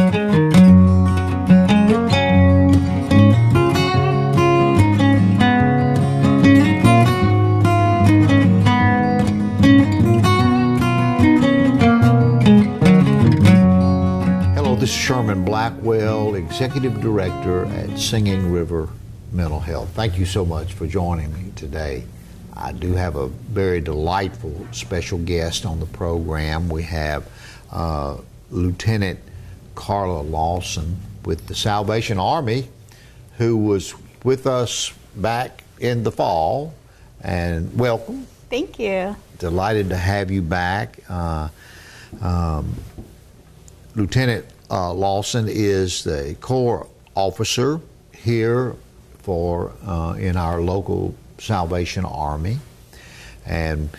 This is Sherman Blackwell, Executive Director at Singing River Mental Health. Thank you so much for joining me today. I do have a very delightful special guest on the program. We have Lieutenant Carla Lawson with the Salvation Army, who was with us back in the fall. And welcome. Thank you. Delighted to have you back. Lieutenant Lawson is the Corps officer here for in our local Salvation Army, and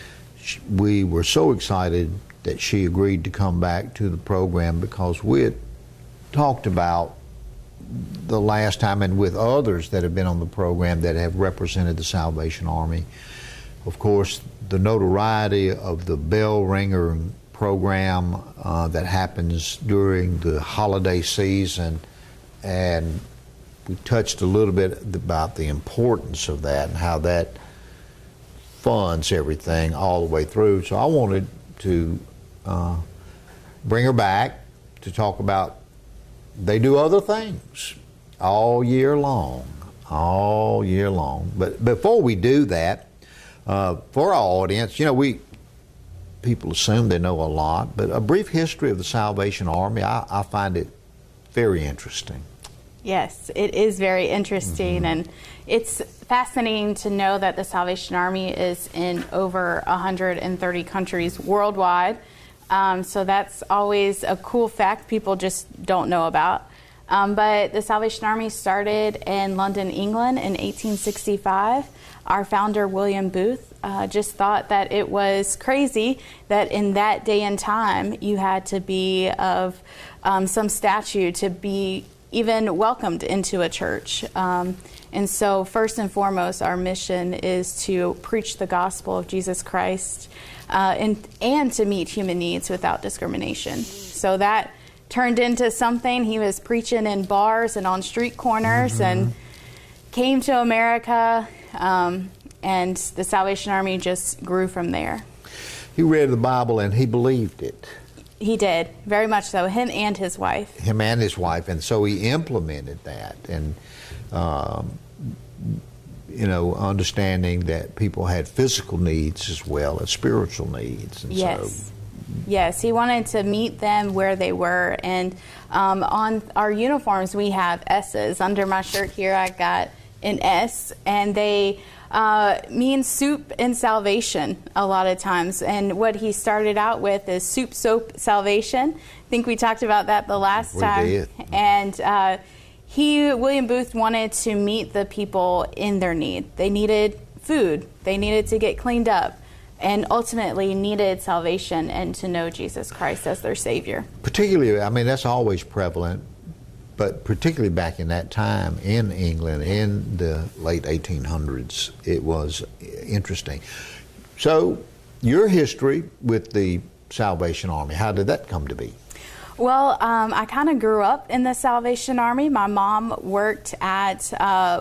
we were so excited that she agreed to come back to the program because we had talked about the last time, and with others that have been on the program that have represented the Salvation Army, of course, the notoriety of the bell ringer program that happens during the holiday season, and we touched a little bit about the importance of that and how that funds everything all the way through. So I wanted to bring her back to talk about, they do other things all year long. But before we do that, for our audience, you know, people assume they know a lot, but a brief history of the Salvation Army, I find it very interesting. Yes, it is very interesting, and it's fascinating to know that the Salvation Army is in over 130 countries worldwide. So that's always a cool fact people just don't know about. But the Salvation Army started in London, England in 1865. Our founder, William Booth, just thought that it was crazy that in that day and time you had to be of some stature to be even welcomed into a church. And so first and foremost, our mission is to preach the gospel of Jesus Christ and to meet human needs without discrimination. So that turned into something. He was preaching in bars and on street corners and came to America, and the Salvation Army just grew from there. He read the Bible and he believed it. He did, very much so, him and his wife. And so he implemented that, and you know, understanding that people had physical needs as well as spiritual needs. And Yes, he wanted to meet them where they were, and on our uniforms we have S's. Under my shirt here I got an S, and they mean soup and salvation a lot of times. And what he started out with is soup, soap, salvation. I think we talked about that the last time. Did. And William Booth wanted to meet the people in their need. They needed food, they needed to get cleaned up, and ultimately needed salvation and to know Jesus Christ as their Savior. Particularly, I mean, that's always prevalent, but particularly back in that time in England in the late 1800s, it was interesting. So your history with the Salvation Army, how did that come to be? Well, I kind of grew up in the Salvation Army. My mom worked at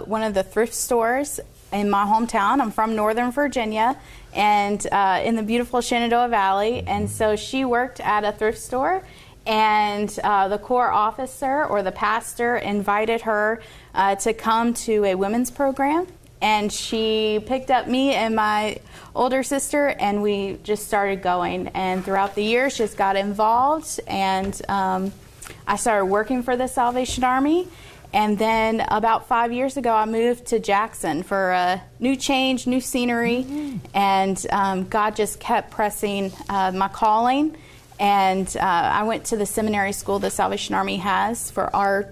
one of the thrift stores in my hometown. I'm from Northern Virginia, and in the beautiful Shenandoah Valley. And so she worked at a thrift store, and the Corps officer or the pastor invited her to come to a women's program. And she picked up me and my older sister, and we just started going. And throughout the years, just got involved, and I started working for the Salvation Army. And then about 5 years ago, I moved to Jackson for a new change, new scenery, and God just kept pressing my calling. And I went to the seminary school the Salvation Army has for our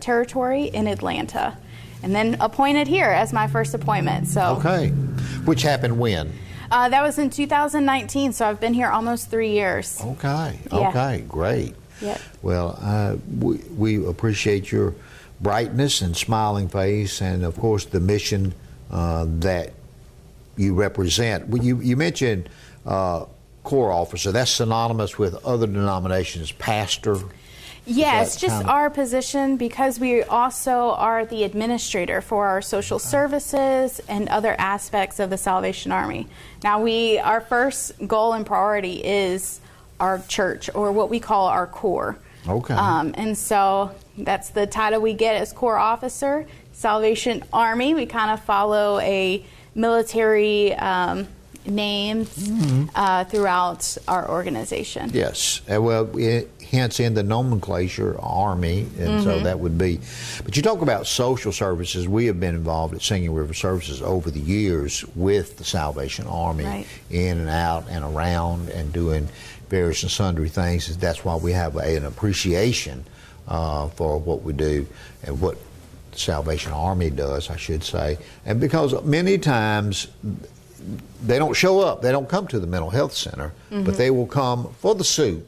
territory in Atlanta, and then appointed here as my first appointment. So okay, which happened when? That was in 2019, so I've been here almost 3 years. Okay, Yeah. okay, great. Yep. Well, we appreciate your brightness and smiling face, and of course the mission that you represent. You mentioned Corps officer. That's synonymous with other denominations, pastor. Yeah, it's just our position because we also are the administrator for our social services and other aspects of the Salvation Army. Now, our first goal and priority is our church, or what we call our core. Okay. And so that's the title we get as Corps Officer, Salvation Army. We kind of follow a military names throughout our organization. Yes. Well, hence in the nomenclature, Army, and so that would be. But you talk about social services. We have been involved at Singing River Services over the years with the Salvation Army, in and out and around and doing various and sundry things. That's why we have an appreciation for what we do and what the Salvation Army does, I should say. And because many times they don't show up, they don't come to the mental health center, but they will come for the soup.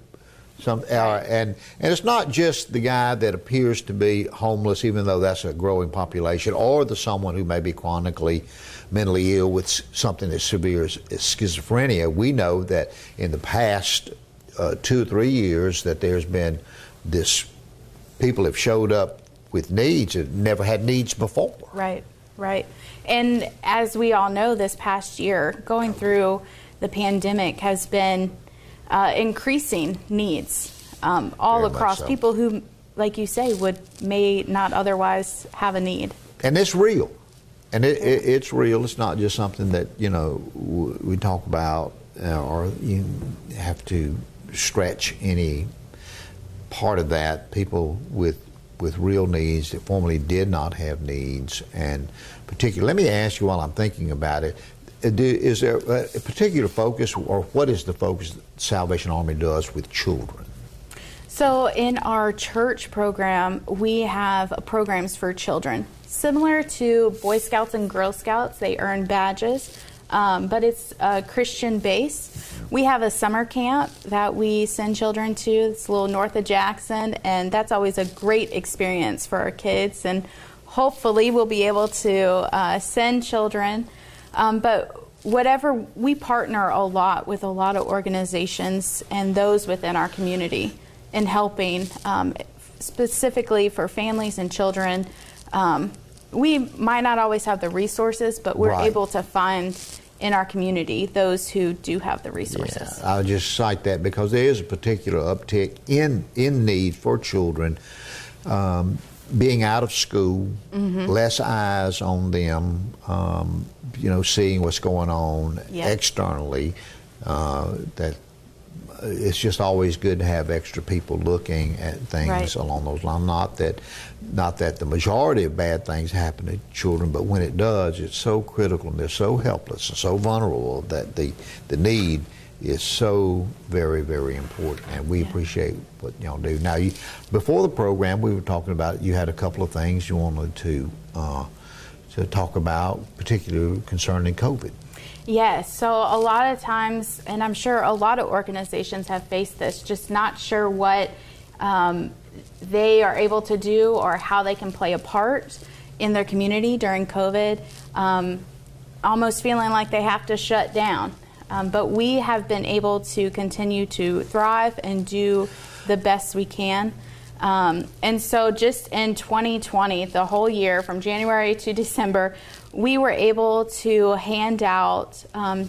And it's not just the guy that appears to be homeless, even though that's a growing population, or the someone who may be chronically mentally ill with something as severe as schizophrenia. We know that in the past 2 or 3 years that there's been this, people have showed up with needs that never had needs before. Right. And as we all know, this past year, going through the pandemic has been increasing needs all Very across. so. People who, like you say, may not otherwise have a need. And it's real. And it's real. It's not just something that, we talk about or you have to stretch any part of that. People with real needs that formerly did not have needs. And particularly, let me ask you while I'm thinking about it, is there a particular focus, or what is the focus that Salvation Army does with children? So in our church program, we have programs for children. Similar to Boy Scouts and Girl Scouts, they earn badges, but it's Christian based. We have a summer camp that we send children to. It's a little north of Jackson, and that's always a great experience for our kids. And hopefully we'll be able to send children. But whatever, we partner a lot with a lot of organizations and those within our community in helping specifically for families and children. We might not always have the resources, but we're able to find in our community those who do have the resources. Yeah, I'll just cite that because there is a particular uptick in need for children being out of school, less eyes on them, seeing what's going on externally. That it's just always good to have extra people looking at things along those lines. Not that the majority of bad things happen to children, but when it does, it's so critical and they're so helpless and so vulnerable that the need is so very, very important, and we appreciate what y'all do. Now, before the program, we were talking about you had a couple of things you wanted to talk about, particularly concerning COVID. Yes, so a lot of times, and I'm sure a lot of organizations have faced this, just not sure what they are able to do or how they can play a part in their community during COVID, almost feeling like they have to shut down. But we have been able to continue to thrive and do the best we can. And so just in 2020, the whole year from January to December, we were able to hand out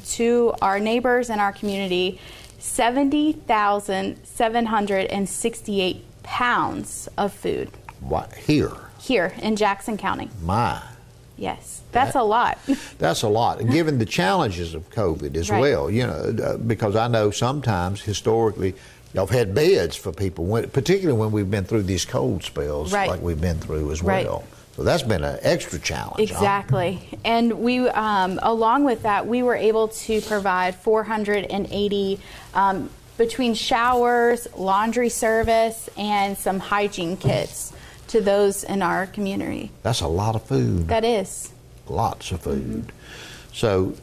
to our neighbors in our community 70,768 pounds of food. What, here? Here in Jackson County. My. Yes, that's a lot. That's a lot, and given the challenges of COVID as well, because I know sometimes historically y'all have had beds for people, particularly when we've been through these cold spells like we've been through as well. So that's been an extra challenge. Exactly. Huh? And we, along with that, we were able to provide 480 between showers, laundry service, and some hygiene kits to those in our community. That's a lot of food. That is. Lots of food. So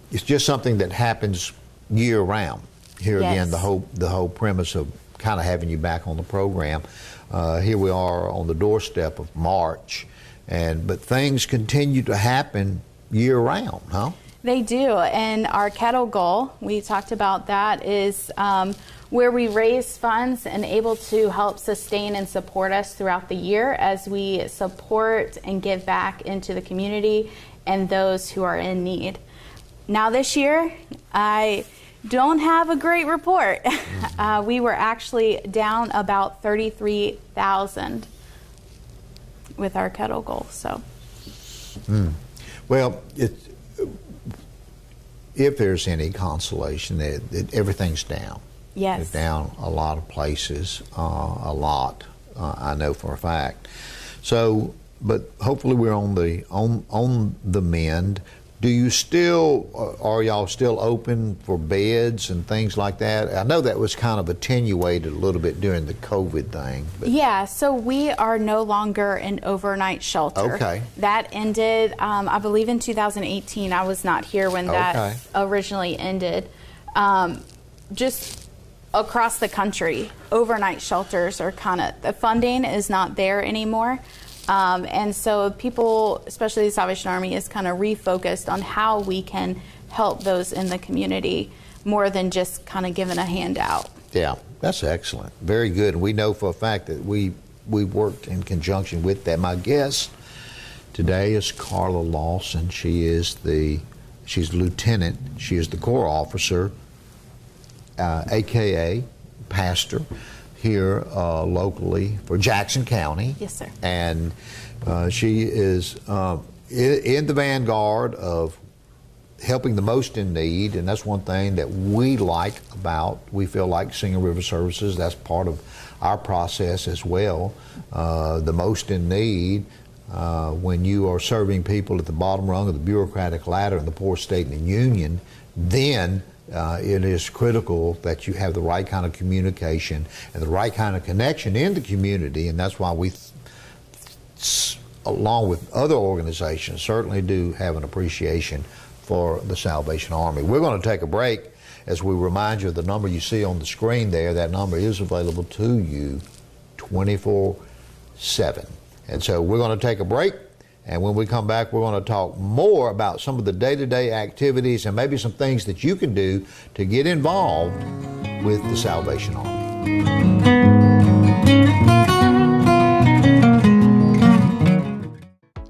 it's just something that happens year round. Here again, the whole premise of kind of having you back on the program. Here we are on the doorstep of March, but things continue to happen year round, huh? They do, and our kettle goal, we talked about that, is where we raise funds and able to help sustain and support us throughout the year as we support and give back into the community and those who are in need. Now this year, I don't have a great report. We were actually down about 33,000 with our kettle goal. So, well, if there's any consolation, everything's down. yes. It's down a lot of places, a lot. I know for a fact. So, but hopefully we're on the mend. Do you still, are y'all still open for beds and things like that? I know that was kind of attenuated a little bit during the COVID thing. But. Yeah, so we are no longer an overnight shelter. Okay. That ended, I believe, in 2018. I was not here when that originally ended. Just across the country, overnight shelters are kind of, the funding is not there anymore. And so people, especially the Salvation Army, is kind of refocused on how we can help those in the community more than just kind of giving a handout. Yeah, that's excellent. Very good. And we know for a fact that we worked in conjunction with them. My guest today is Carla Lawson. She's lieutenant. She is the Corps officer, AKA pastor here locally for Jackson County. Yes, sir. And she is in the vanguard of helping the most in need, and that's one thing that we like about, we feel like Singing River Services, that's part of our process as well. The most in need, when you are serving people at the bottom rung of the bureaucratic ladder in the poor state and the union, then it is critical that you have the right kind of communication and the right kind of connection in the community, and that's why we, along with other organizations, certainly do have an appreciation for the Salvation Army. We're going to take a break as we remind you of the number you see on the screen there. That number is available to you 24/7. And so we're going to take a break. And when we come back, we're going to talk more about some of the day-to-day activities and maybe some things that you can do to get involved with the Salvation Army.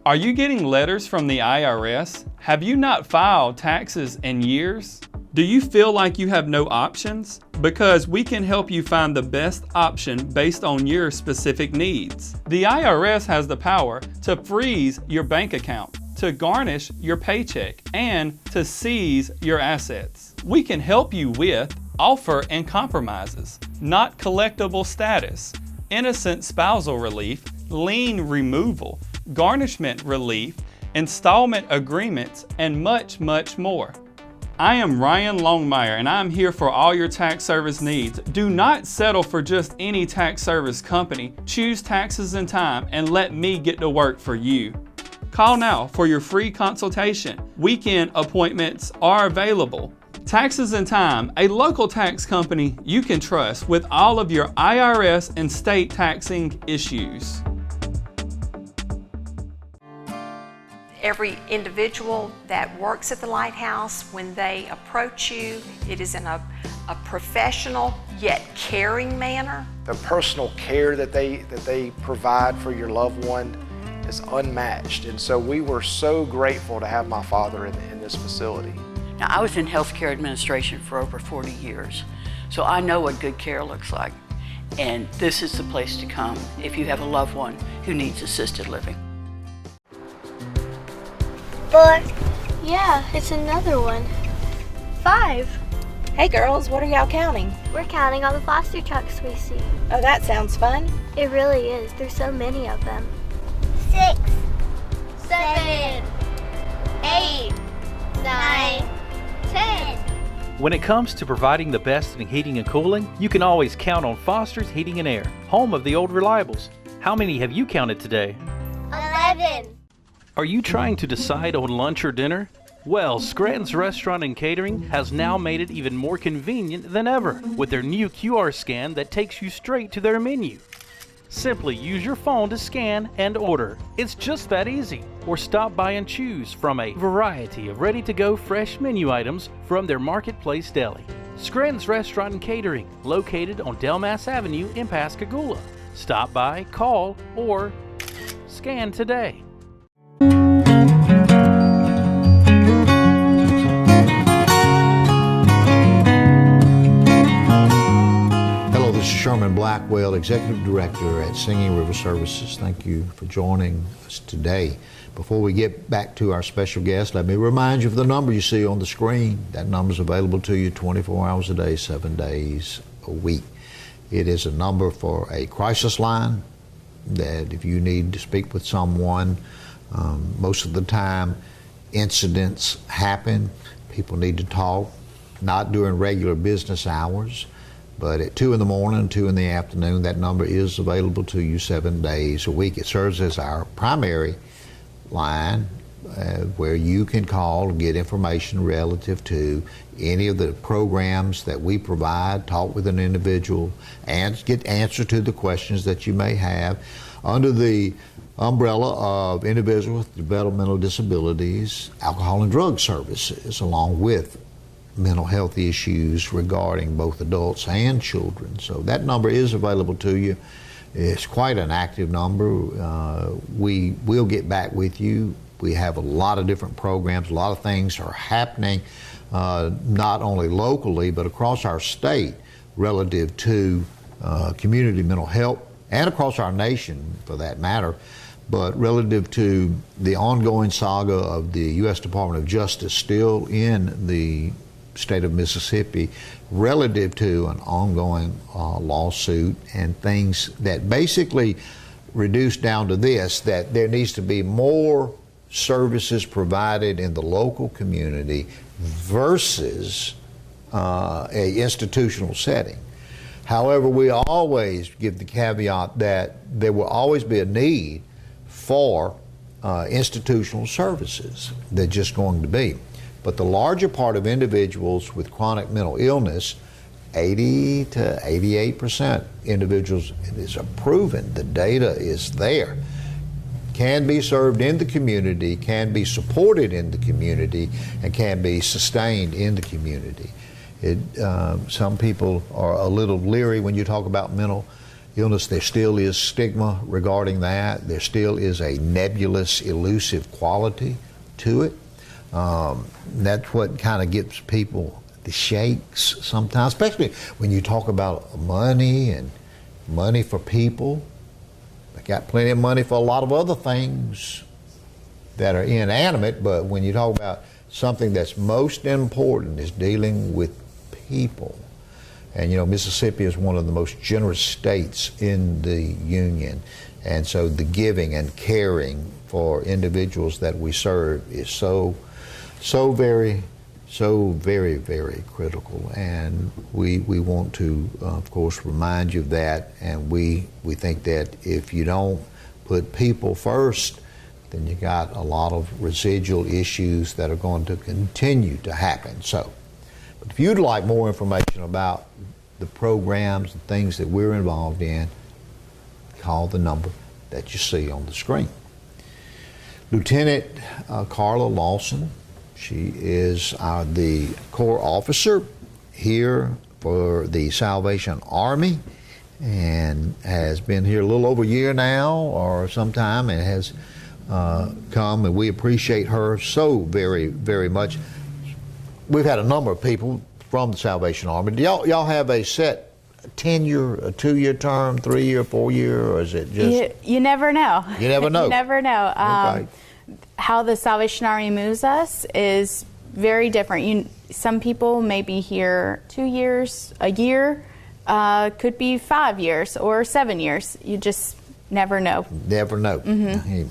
Are you getting letters from the IRS? Have you not filed taxes in years? Do you feel like you have no options? Because we can help you find the best option based on your specific needs. The IRS has the power to freeze your bank account, to garnish your paycheck, and to seize your assets. We can help you with offer and compromises, not collectible status, innocent spousal relief, lien removal, garnishment relief, installment agreements, and much, much more. I am Ryan Longmire, and I'm here for all your tax service needs. Do not settle for just any tax service company. Choose Taxes in Time and let me get to work for you. Call now for your free consultation. Weekend appointments are available. Taxes in Time, a local tax company you can trust with all of your IRS and state taxing issues. Every individual that works at the Lighthouse, when they approach you, it is in a professional yet caring manner. The personal care that they provide for your loved one is unmatched, and so we were so grateful to have my father in this facility. Now, I was in healthcare administration for over 40 years, so I know what good care looks like, and this is the place to come if you have a loved one who needs assisted living. 4. Yeah, it's another one. 5. Hey girls, what are y'all counting? We're counting all the foster trucks we see. Oh, that sounds fun. It really is. There's so many of them. 6, 7, 8, 9, 10. When it comes to providing the best in heating and cooling, you can always count on Foster's Heating and Air, home of the old reliables. How many have you counted today? 11. Are you trying to decide on lunch or dinner? Well, Scranton's Restaurant and Catering has now made it even more convenient than ever with their new QR scan that takes you straight to their menu. Simply use your phone to scan and order. It's just that easy. Or stop by and choose from a variety of ready-to-go fresh menu items from their Marketplace Deli. Scranton's Restaurant and Catering, located on Delmas Avenue in Pascagoula. Stop by, call, or scan today. Hello, this is Sherman Blackwell, Executive Director at Singing River Services. Thank you for joining us today. Before we get back to our special guest, let me remind you of the number you see on the screen. That number is available to you 24 hours a day, 7 days a week. It is a number for a crisis line that if you need to speak with someone, most of the time incidents happen. People need to talk, not during regular business hours, but at 2 in the morning, 2 in the afternoon. That number is available to you 7 days a week. It serves as our primary line where you can call and get information relative to any of the programs that we provide, talk with an individual, and get answer to the questions that you may have under the umbrella of individuals with developmental disabilities, alcohol and drug services, along with mental health issues regarding both adults and children. So that number is available to you. It's quite an active number. We will get back with you. We have a lot of different programs. A lot of things are happening, not only locally, but across our state relative to community mental health and across our nation for that matter, but relative to the ongoing saga of the U.S. Department of Justice still in the state of Mississippi relative to an ongoing lawsuit and things that basically reduce down to this, that there needs to be more services provided in the local community versus a institutional setting. However, we always give the caveat that there will always be a need for institutional services. They're just going to be. But the larger part of individuals with chronic mental illness, 80 to 88% individuals, it is proven, the data is there, can be served in the community, can be supported in the community, and can be sustained in the community. Some people are a little leery when you talk about mental illness. There still is stigma regarding that. There still is a nebulous, elusive quality to it. That's what kind of gives people the shakes sometimes, especially when you talk about money and money for people. They got plenty of money for a lot of other things that are inanimate, but when you talk about something that's most important is dealing with people. And you know, Mississippi is one of the most generous states in the Union. And so the giving and caring for individuals that we serve is so very, very critical. And we want to, of course, remind you of that. And we think that if you don't put people first, then you got a lot of residual issues that are going to continue to happen. So, but if you'd like more information about the programs and things that we're involved in, call the number that you see on the screen. Lieutenant Carla Lawson, she is the Corps officer here for the Salvation Army and has been here a little over a year now or sometime, and has come, and we appreciate her so very, very much. We've had a number of people from the Salvation Army. Do y'all have a set tenure, a 2-year term, 3-year, 4-year, or is it just? You never know. You never know. You never know. Okay. How the Salvation Army moves us is very different. Some people may be here 2 years, a year, could be 5 years or 7 years. You just never know. Never know. Mm-hmm.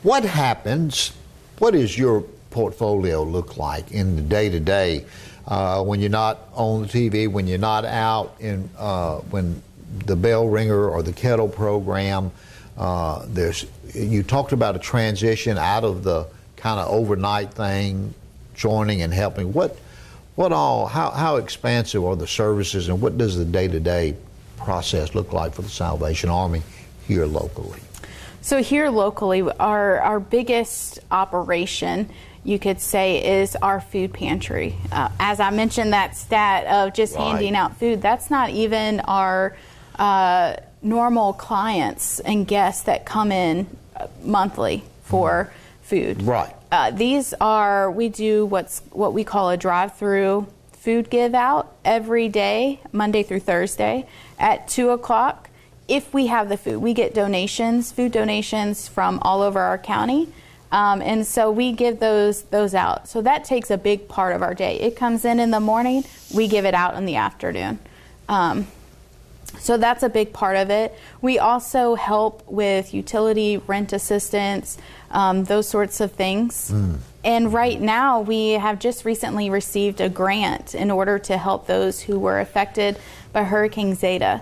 What happens, what does your portfolio look like in the day-to-day when you're not on the TV, when you're not out in, when the bell ringer or the kettle program, you talked about a transition out of the kind of overnight thing, joining and helping. How expansive are the services, and what does the day-to-day process look like for the Salvation Army here locally? So here locally, our biggest operation you could say, is our food pantry. As I mentioned, that stat of just handing out food, that's not even our normal clients and guests that come in monthly for food. Right. We do what we call a drive-through food give out every day, Monday through Thursday at 2 o'clock. If we have the food, we get food donations from all over our county. And so we give those out. So that takes a big part of our day. It comes in the morning, we give it out in the afternoon. So that's a big part of it. We also help with utility, rent assistance, those sorts of things. And right now we have just recently received a grant in order to help those who were affected by Hurricane Zeta.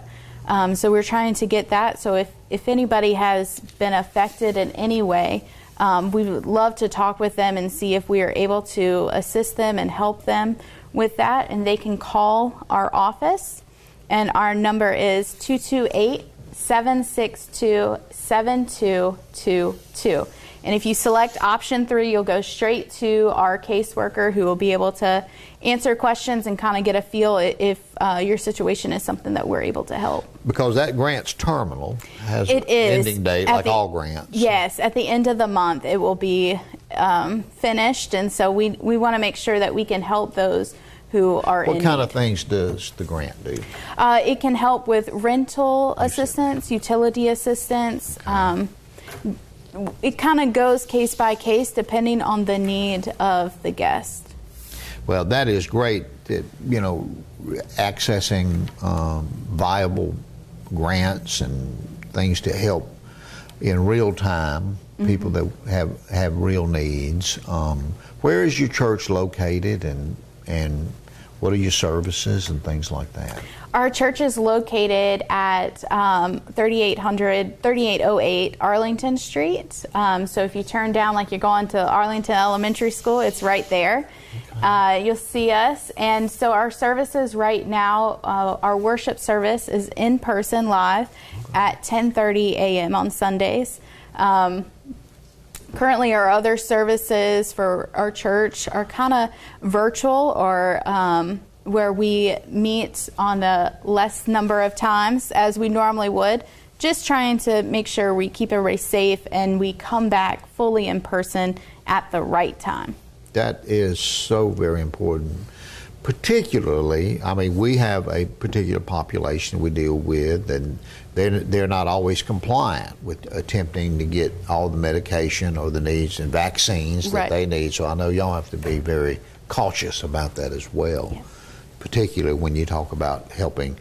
So we're trying to get that. So if anybody has been affected in any way, we would love to talk with them and see if we are able to assist them and help them with that. And they can call our office, and our number is 228-762-7222. And if you select option 3, you'll go straight to our caseworker who will be able to answer questions and kind of get a feel if your situation is something that we're able to help. Because that grant's terminal, has an ending date like all grants. Yes, at the end of the month it will be finished, and so we want to make sure that we can help those who are in What kind of need. things does the grant do? It can help with rental assistance, utility assistance. It kind of goes case by case depending on the need of the guest. Well, that is great that, accessing viable grants and things to help in real time people that have real needs. Where is your church located, and what are your services and things like that? Our church is located at 3808 Arlington Street. So if you turn down like you're going to Arlington Elementary School, it's right there. Okay. You'll see us. And so our services right now, our worship service is in person live at 10:30 a.m. on Sundays. Currently, our other services for our church are kind of virtual, or where we meet on a less number of times as we normally would, just trying to make sure we keep everybody safe and we come back fully in person at the right time. That is so very important. Particularly, we have a particular population we deal with, and they're not always compliant with attempting to get all the medication or the needs and vaccines that they need. So I know y'all have to be very cautious about that as well. Yeah. Particularly when you talk about helping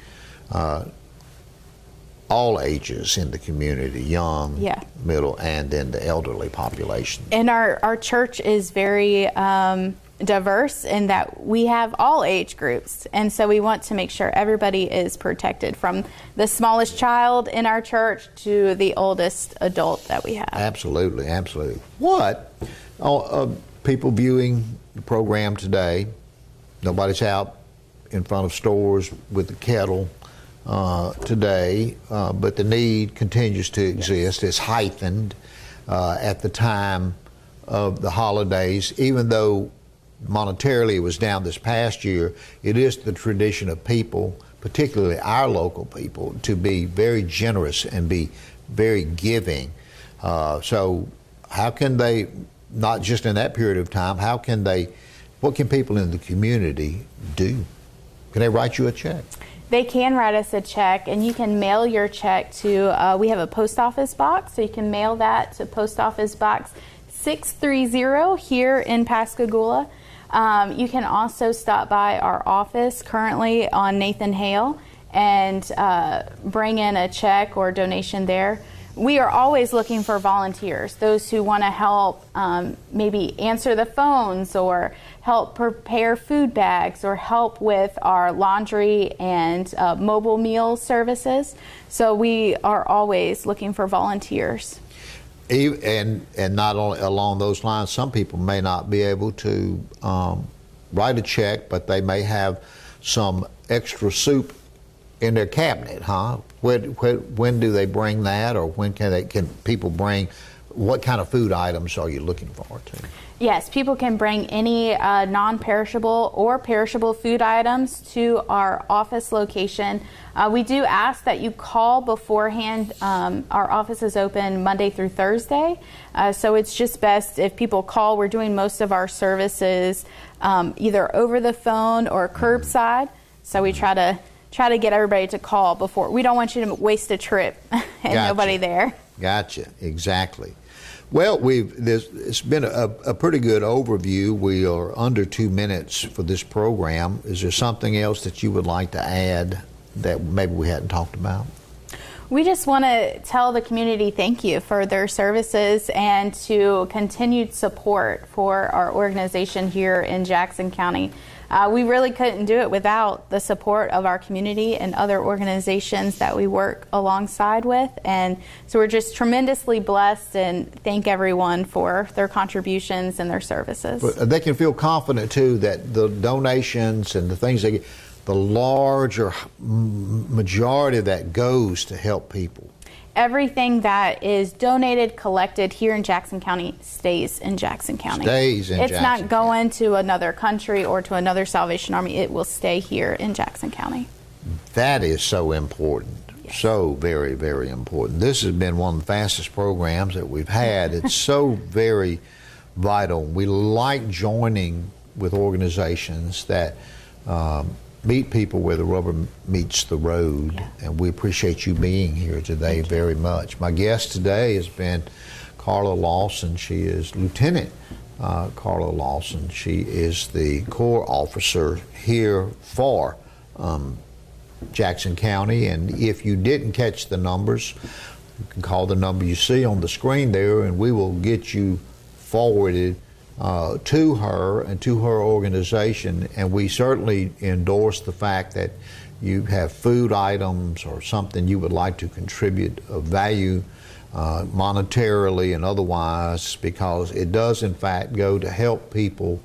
all ages in the community, young, middle, and then the elderly population. And our church is very diverse in that we have all age groups, and so we want to make sure everybody is protected, from the smallest child in our church to the oldest adult that we have. Absolutely, absolutely. What people viewing the program today, nobody's out in front of stores with the kettle today, but the need continues to exist. It's heightened at the time of the holidays. Even though monetarily it was down this past year, it is the tradition of people, particularly our local people, to be very generous and be very giving. So how can they, not just in that period of time, what can people in the community do? Can they write you a check? They can write us a check, and you can mail your check to, we have a post office box, so you can mail that to Post Office Box 630 here in Pascagoula. You can also stop by our office currently on Nathan Hale and bring in a check or donation there. We are always looking for volunteers, those who want to help maybe answer the phones or help prepare food bags or help with our laundry and mobile meal services. So we are always looking for volunteers. And not only along those lines, some people may not be able to write a check, but they may have some extra soup in their cabinet, huh? When do they bring that, or when can people bring what kind of food items are you looking for too? Yes, people can bring any non-perishable or perishable food items to our office location. We do ask that you call beforehand. Our office is open Monday through Thursday, so it's just best if people call. We're doing most of our services either over the phone or curbside, so we try to get everybody to call before. We don't want you to waste a trip and nobody there. Gotcha, exactly. Well, it's been a pretty good overview. We are under 2 minutes for this program. Is there something else that you would like to add that maybe we hadn't talked about? We just want to tell the community thank you for their services and to continued support for our organization here in Jackson County. We really couldn't do it without the support of our community and other organizations that we work alongside with. And so we're just tremendously blessed and thank everyone for their contributions and their services. But they can feel confident too that the donations and the things they get, the larger majority of that goes to help people. Everything that is donated, collected here in Jackson County stays in Jackson County. It's not going to another country or to another Salvation Army. It will stay here in Jackson County. That is so important. Yes. So very, very important. This has been one of the fastest programs that we've had. It's so very vital. We like joining with organizations that meet people where the rubber meets the road, and we appreciate you being here today very much. My guest today has been Carla Lawson. She is Lieutenant Carla Lawson. She is the Corps officer here for Jackson County, and if you didn't catch the numbers, you can call the number you see on the screen there, and we will get you forwarded to her and to her organization. And we certainly endorse the fact that you have food items or something you would like to contribute of value monetarily and otherwise, because it does in fact go to help people.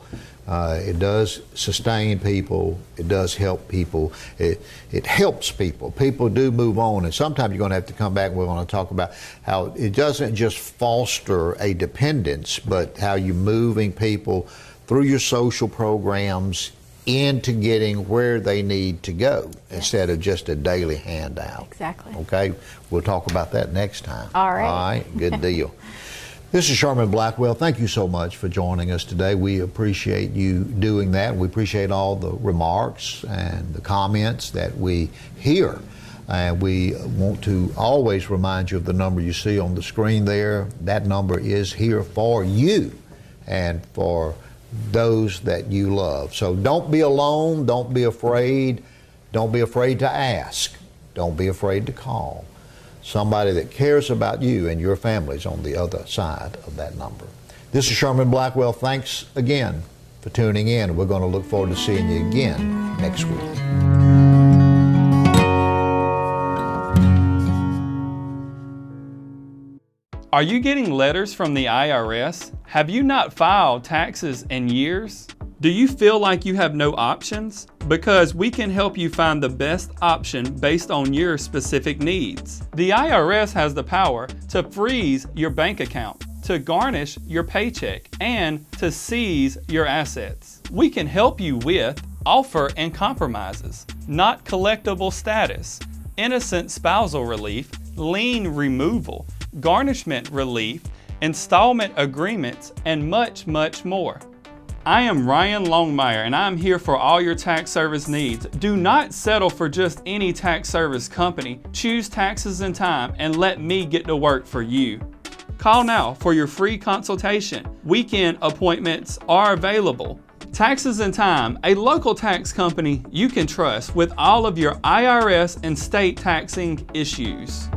It does sustain people. It does help people. It helps people. People do move on, and sometimes you're going to have to come back and we're going to talk about how it doesn't just foster a dependence, but how you're moving people through your social programs into getting where they need to go instead of just a daily handout. Exactly. Okay? We'll talk about that next time. All right. All right? Good deal. This is Sherman Blackwell. Thank you so much for joining us today. We appreciate you doing that. We appreciate all the remarks and the comments that we hear. And we want to always remind you of the number you see on the screen there. That number is here for you and for those that you love. So don't be alone. Don't be afraid. Don't be afraid to ask. Don't be afraid to call. Somebody that cares about you and your families on the other side of that number. This is Sherman Blackwell. Thanks again for tuning in. We're going to look forward to seeing you again next week. Are you getting letters from the IRS? Have you not filed taxes in years? Do you feel like you have no options? Because we can help you find the best option based on your specific needs. The IRS has the power to freeze your bank account, to garnish your paycheck, and to seize your assets. We can help you with offer and compromises, not collectible status, innocent spousal relief, lien removal, garnishment relief, installment agreements, and much, much more. I am Ryan Longmire, and I'm here for all your tax service needs. Do not settle for just any tax service company. Choose Taxes in Time and let me get to work for you. Call now for your free consultation. Weekend appointments are available. Taxes in Time, a local tax company you can trust with all of your IRS and state taxing issues.